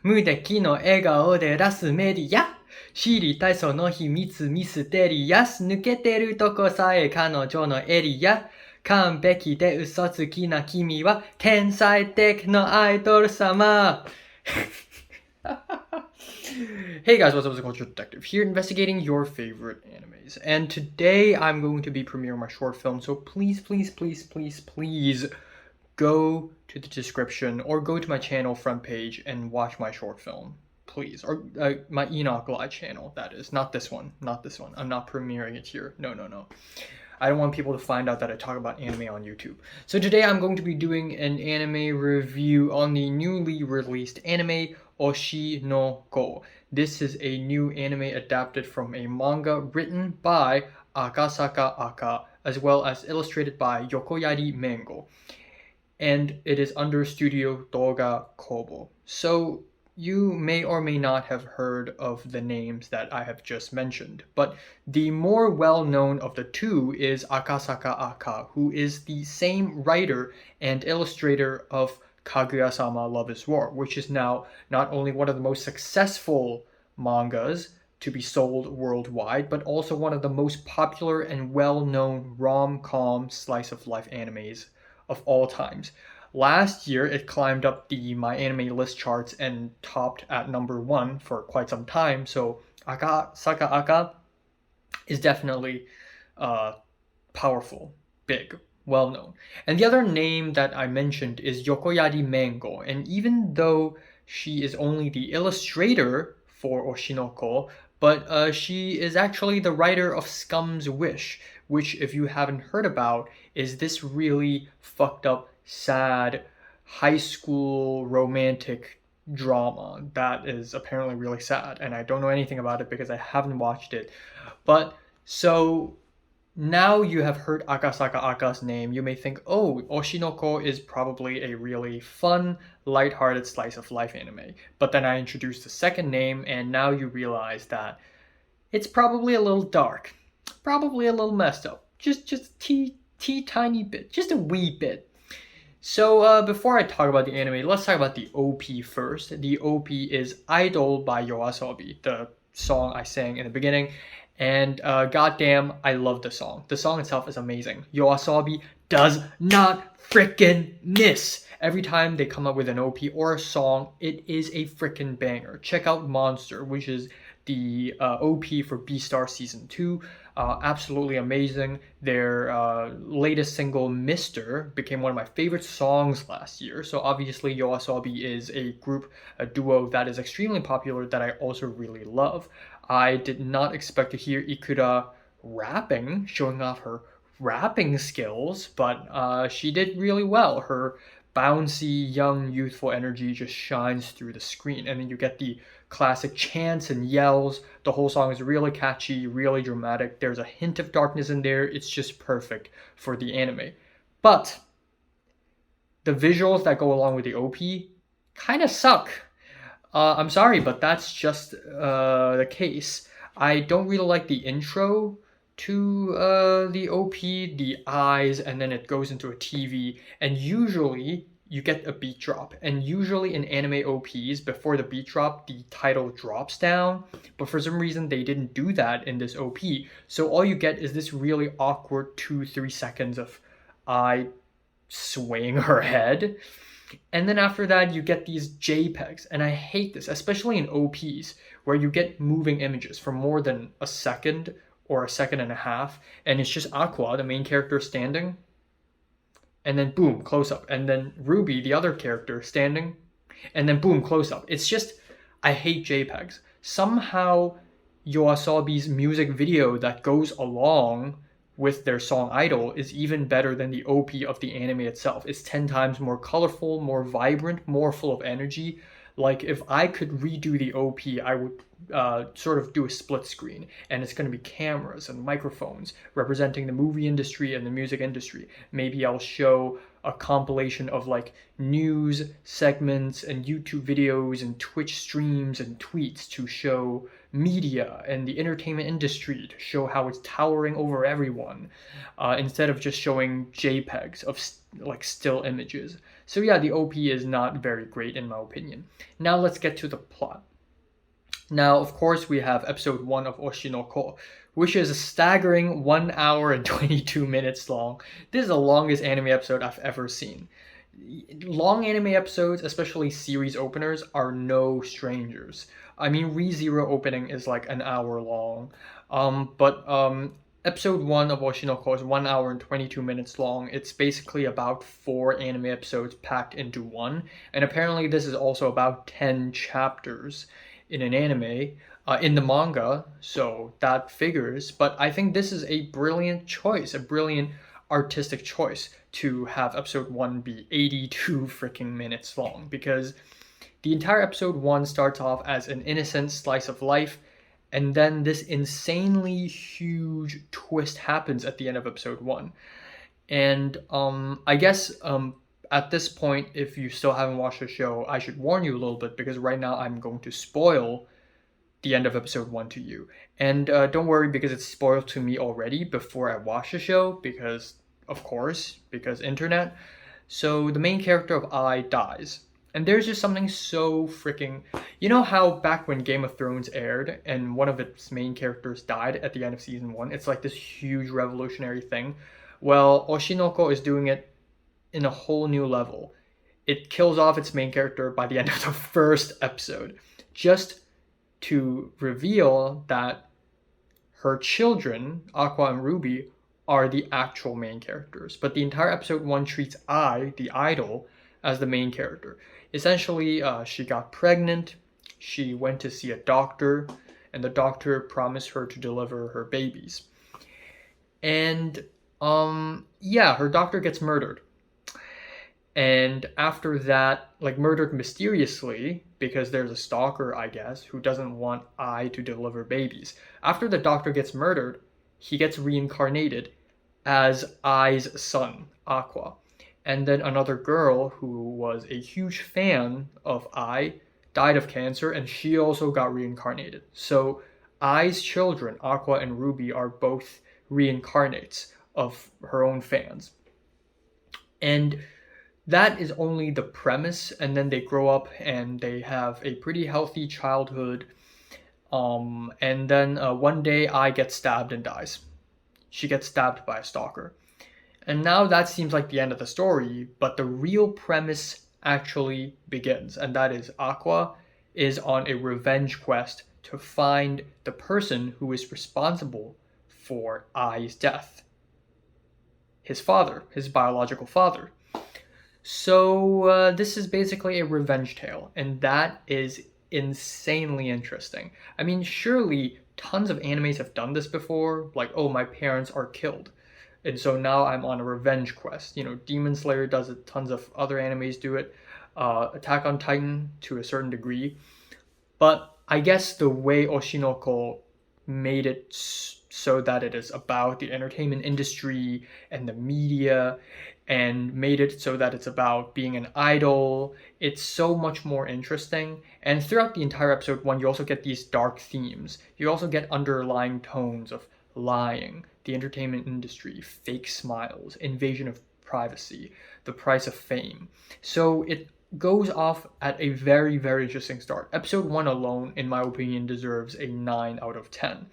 無敵の笑顔でラスメディア。知りたいその秘密ミステリアス。抜けてるとこさえ彼女のエリア。完璧で嘘つきな君は天才的なアイドル様。Hey guys, what's up? It's the Culture Detective here, investigating your favorite animes. And today I'm going to be premiering my short film, so please go to the description or go to my channel front page and watch my short film. Please. Or my Enoch Glide channel, that is. Not this one. I'm not premiering it here. No. I don't want people to find out that I talk about anime on YouTube. So today I'm going to be doing an anime review on the newly released anime Oshi no Ko. This is a new anime adapted from a manga written by Akasaka Aka as well as illustrated by Yokoyari Mango. And it is under Studio Doga Kobo. So you may or may not have heard of the names that I have just mentioned, but the more well-known of the two is Akasaka Aka, who is the same writer and illustrator of Kaguya-sama Love is War, which is now not only one of the most successful mangas to be sold worldwide, but also one of the most popular and well-known rom-com slice-of-life animes of all times. Last year, it climbed up the My Anime list charts and topped at number 1 for quite some time. So Akasaka Aka is definitely powerful, big, well known. And the other name that I mentioned is Yokoyari Mango. And even though she is only the illustrator for Oshinoko, but she is actually the writer of Scum's Wish, which, if you haven't heard about, is this really fucked up, sad, high school romantic drama that is apparently really sad. And I don't know anything about it because I haven't watched it. But so now you have heard Akasaka Aka's name, you may think, oh, Oshinoko is probably a really fun, lighthearted slice of life anime. But then I introduced the second name, and now you realize that it's probably a little dark, probably a little messed up, just tiny bit, just a wee bit. So before I talk about the anime, let's talk about the OP first. The OP is Idol by YOASOBI, the song I sang in the beginning. And goddamn, I love the song. The song itself is amazing. YOASOBI does not frickin' miss. Every time they come up with an OP or a song, it is a frickin' banger. Check out Monster, which is the OP for Beastar Season 2. Absolutely amazing. Their latest single, Mister, became one of my favorite songs last year. So obviously YOASOBI is a group, a duo that is extremely popular that I also really love. I did not expect to hear Ikura rapping, showing off her rapping skills, but she did really well. Her bouncy, young, youthful energy just shines through the screen. And then you get the classic chants and yells. The whole song is really catchy, really dramatic. There's a hint of darkness in there. It's just perfect for the anime. But the visuals that go along with the OP kind of suck. I'm sorry, but that's just the case. I don't really like the intro to the OP, the eyes, and then it goes into a TV, and usually you get a beat drop. And usually in anime OPs, before the beat drop, the title drops down, but for some reason they didn't do that in this OP. So all you get is this really awkward 2-3 seconds of Ai swaying her head. And then after that, you get these JPEGs, and I hate this, especially in OPs, where you get moving images for more than a second or a second and a half, and it's just Aqua, the main character, standing, and then boom, close up, and then Ruby, the other character, standing, and then boom, close up. It's just, I hate JPEGs. Somehow, YOASOBI's music video that goes along with their song Idol is even better than the OP of the anime itself. It's 10 times more colorful, more vibrant, more full of energy. Like, if I could redo the OP, I would sort of do a split screen, and it's going to be cameras and microphones representing the movie industry and the music industry. Maybe I'll show a compilation of like news segments and YouTube videos and Twitch streams and tweets to show media and the entertainment industry, to show how it's towering over everyone, instead of just showing JPEGs of like still images. So yeah, the OP is not very great in my opinion. Now let's get to the plot. Now, of course, we have episode 1 of Oshinoko, which is a staggering 1 hour and 22 minutes long. This is the longest anime episode I've ever seen. Long anime episodes, especially series openers, are no strangers. I mean, ReZero opening is like an hour long. But episode 1 of Oshinoko is 1 hour and 22 minutes long. It's basically about 4 anime episodes packed into one. And apparently, this is also about 10 chapters in an anime. In the manga, so that figures. But I think this is a brilliant choice, a brilliant artistic choice to have episode 1 be 82 freaking minutes long, because the entire episode 1 starts off as an innocent slice of life, and then this insanely huge twist happens at the end of episode 1. And I guess at this point, if you still haven't watched the show, I should warn you a little bit, because right now I'm going to spoil the end of episode 1 to you. And don't worry, because it's spoiled to me already before I watch the show, because, of course, because internet. So the main character of I dies. And there's just something so freaking... You know how back when Game of Thrones aired and one of its main characters died at the end of season 1? It's like this huge revolutionary thing. Well, Oshinoko is doing it in a whole new level. It kills off its main character by the end of the first episode, just to reveal that her children, Aqua and Ruby, are the actual main characters. But the entire episode 1 treats I, the idol, as the main character. Essentially, she got pregnant, she went to see a doctor, and the doctor promised her to deliver her babies. And, yeah, her doctor gets murdered. And after that, like murdered mysteriously, because there's a stalker, I guess, who doesn't want I to deliver babies. After the doctor gets murdered, he gets reincarnated as I's son, Aqua. And then another girl who was a huge fan of I died of cancer, and she also got reincarnated. So I's children, Aqua and Ruby, are both reincarnates of her own fans. And that is only the premise, and then they grow up and they have a pretty healthy childhood. And then one day I gets stabbed and dies. She gets stabbed by a stalker. And now that seems like the end of the story, but the real premise actually begins, and that is Aqua is on a revenge quest to find the person who is responsible for Ai's death. His father, his biological father. So this is basically a revenge tale, and that is insanely interesting. I mean, surely tons of animes have done this before, like, oh, my parents are killed, and so now I'm on a revenge quest. You know, Demon Slayer does it, tons of other animes do it, Attack on Titan to a certain degree. But I guess the way Oshinoko made it so that it is about the entertainment industry and the media, and made it so that it's about being an idol, it's so much more interesting. And throughout the entire episode 1, you also get these dark themes. You also get underlying tones of lying, the entertainment industry, fake smiles, invasion of privacy, the price of fame. So it goes off at a very, very interesting start. Episode 1 alone, in my opinion, deserves a 9 out of 10.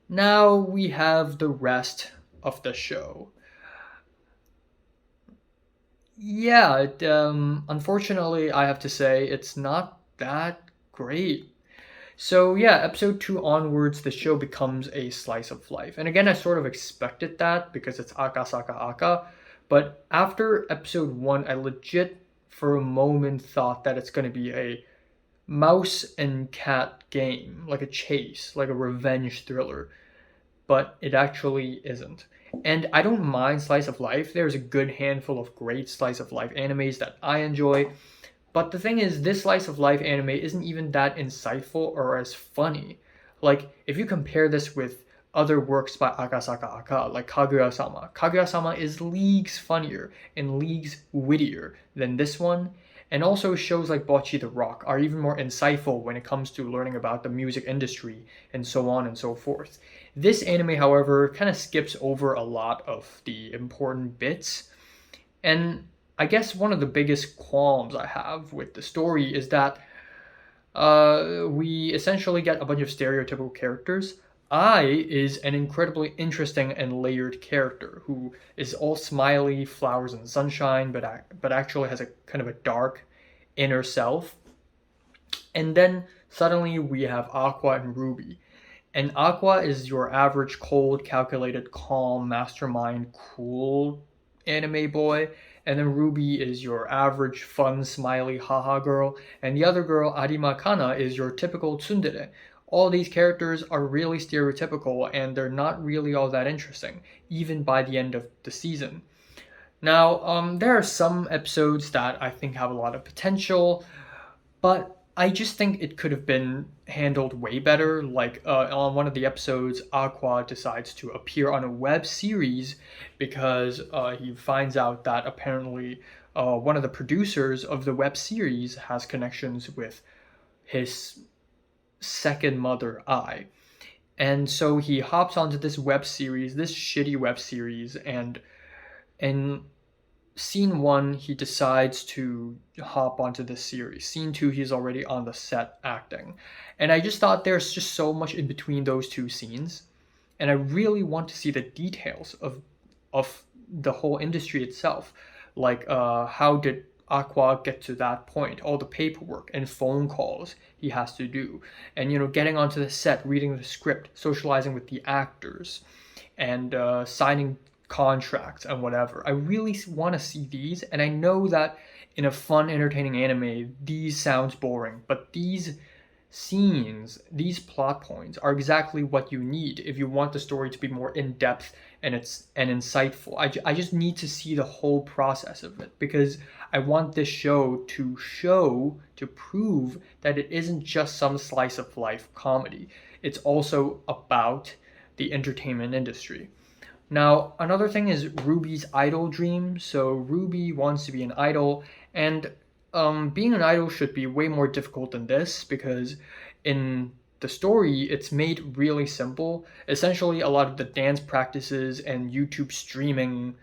Now we have the rest of the show. Yeah, unfortunately, I have to say it's not that great. So yeah, episode 2 onwards, the show becomes a slice of life. And again, I sort of expected that because it's Akasaka Aka. But after episode 1, I legit, for a moment, thought that it's going to be a mouse and cat game, like a chase, like a revenge thriller. But it actually isn't. And I don't mind slice of life. There's a good handful of great slice of life animes that I enjoy. But the thing is, this slice of life anime isn't even that insightful or as funny. Like, if you compare this with other works by Akasaka Aka, like Kaguya-sama, Kaguya-sama is leagues funnier and leagues wittier than this one. And also shows like Bocchi the Rock are even more insightful when it comes to learning about the music industry and so on and so forth. This anime, however, kind of skips over a lot of the important bits. And I guess one of the biggest qualms I have with the story is that we essentially get a bunch of stereotypical characters. I is an incredibly interesting and layered character who is all smiley, flowers and sunshine, but actually has a kind of a dark inner self. And then suddenly we have Aqua and Ruby. And Aqua is your average cold, calculated, calm, mastermind, cool anime boy. And then Ruby is your average fun, smiley, haha girl. And the other girl, Arima Kana, is your typical tsundere. All these characters are really stereotypical and they're not really all that interesting, even by the end of the season. Now, there are some episodes that I think have a lot of potential, but I just think it could have been handled way better. Like on one of the episodes, Aqua decides to appear on a web series because he finds out that apparently one of the producers of the web series has connections with his second mother, I. And so he hops onto this web series, this shitty web series, and scene one, he decides to hop onto this series. Scene two, he's already on the set acting. And I just thought there's just so much in between those two scenes. And I really want to see the details of the whole industry itself. Like how did Aqua get to that point? All the paperwork and phone calls he has to do. And getting onto the set, reading the script, socializing with the actors, and signing contracts and whatever. I really want to see these, and I know that in a fun, entertaining anime, these sounds boring, but these scenes, these plot points are exactly what you need if you want the story to be more in-depth and insightful. I just need to see the whole process of it because I want this show to prove that it isn't just some slice of life comedy. It's also about the entertainment industry. Now, another thing is Ruby's idol dream. So Ruby wants to be an idol, and being an idol should be way more difficult than this because in the story, it's made really simple. Essentially, a lot of the dance practices and YouTube streaming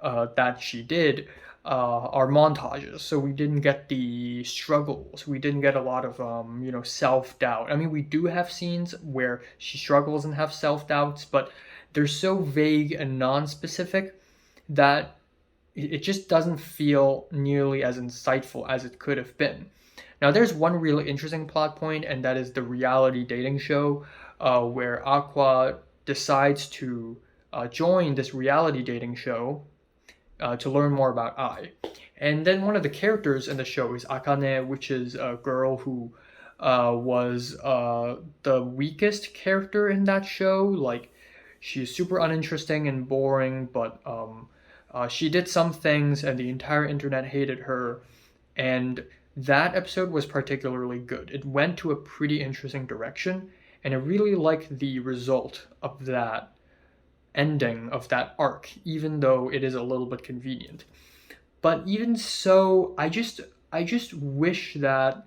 that she did are montages. So we didn't get the struggles. We didn't get a lot of self doubt. I mean, we do have scenes where she struggles and have self doubts, but they're so vague and non-specific that it just doesn't feel nearly as insightful as it could have been. Now, there's one really interesting plot point, and that is the reality dating show where Aqua decides to join this reality dating show to learn more about Ai. And then one of the characters in the show is Akane, which is a girl who was the weakest character in that show. Like, she's super uninteresting and boring, but she did some things and the entire internet hated her. And that episode was particularly good. It went to a pretty interesting direction, and I really liked the result of that ending of that arc, even though it is a little bit convenient. But even so, I just wish that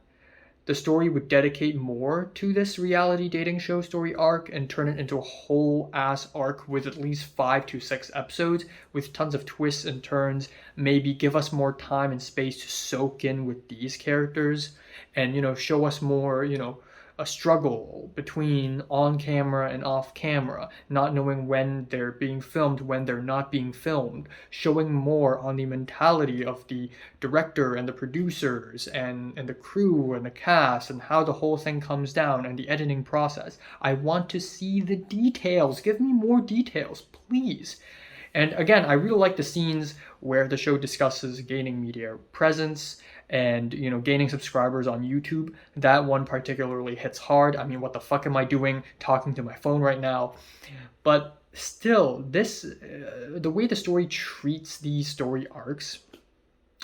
the story would dedicate more to this reality dating show story arc and turn it into a whole ass arc with at least 5 to 6 episodes with tons of twists and turns. Maybe give us more time and space to soak in with these characters and, show us more, a struggle between on camera and off camera, not knowing when they're being filmed, when they're not being filmed, showing more on the mentality of the director and the producers and the crew and the cast and how the whole thing comes down and the editing process. I want to see the details. Give me more details, please. And again, I really like the scenes where the show discusses gaining media presence and gaining subscribers on YouTube. That one particularly hits hard. I mean, what the fuck am I doing talking to my phone right now? But still, this the way the story treats these story arcs,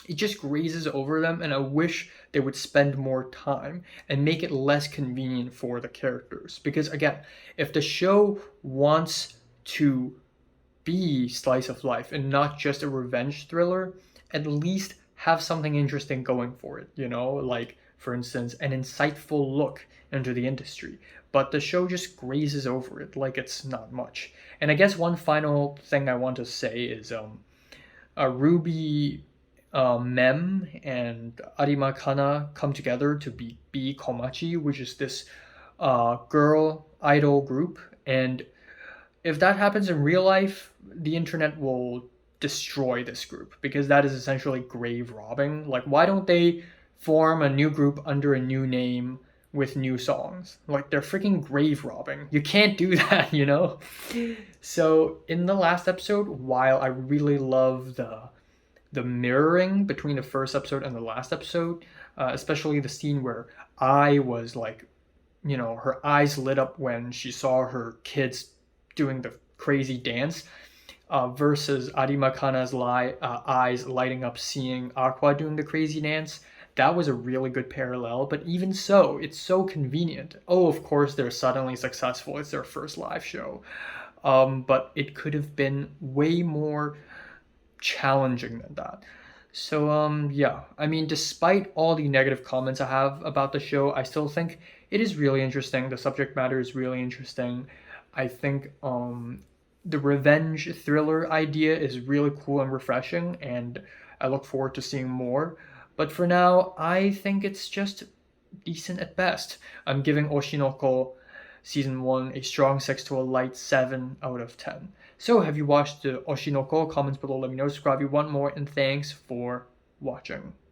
it just grazes over them, and I wish they would spend more time and make it less convenient for the characters. Because again, if the show wants to be slice of life and not just a revenge thriller, at least have something interesting going for it, like for instance an insightful look into the industry. But the show just grazes over it like it's not much. And I guess one final thing I want to say is Ruby Mem and Arima Kana come together to be B Komachi, which is this girl idol group. And if that happens in real life, the internet will destroy this group because that is essentially grave robbing. Like, why don't they form a new group under a new name with new songs? Like, they're freaking grave robbing. You can't do that, you know? So, in the last episode, while I really love the mirroring between the first episode and the last episode, especially the scene where I was like, her eyes lit up when she saw her kids doing the crazy dance, versus Arima Kana's eyes lighting up seeing Aqua doing the crazy dance. That was a really good parallel, but even so, it's so convenient. Oh, of course, they're suddenly successful. It's their first live show. But it could have been way more challenging than that. So yeah, I mean, despite all the negative comments I have about the show, I still think it is really interesting. The subject matter is really interesting. I think the revenge thriller idea is really cool and refreshing, and I look forward to seeing more. But for now, I think it's just decent at best. I'm giving Oshinoko season 1 a strong 6 to a light 7 out of 10. So, have you watched the Oshinoko? Comments below, let me know. Subscribe if you want more, and thanks for watching.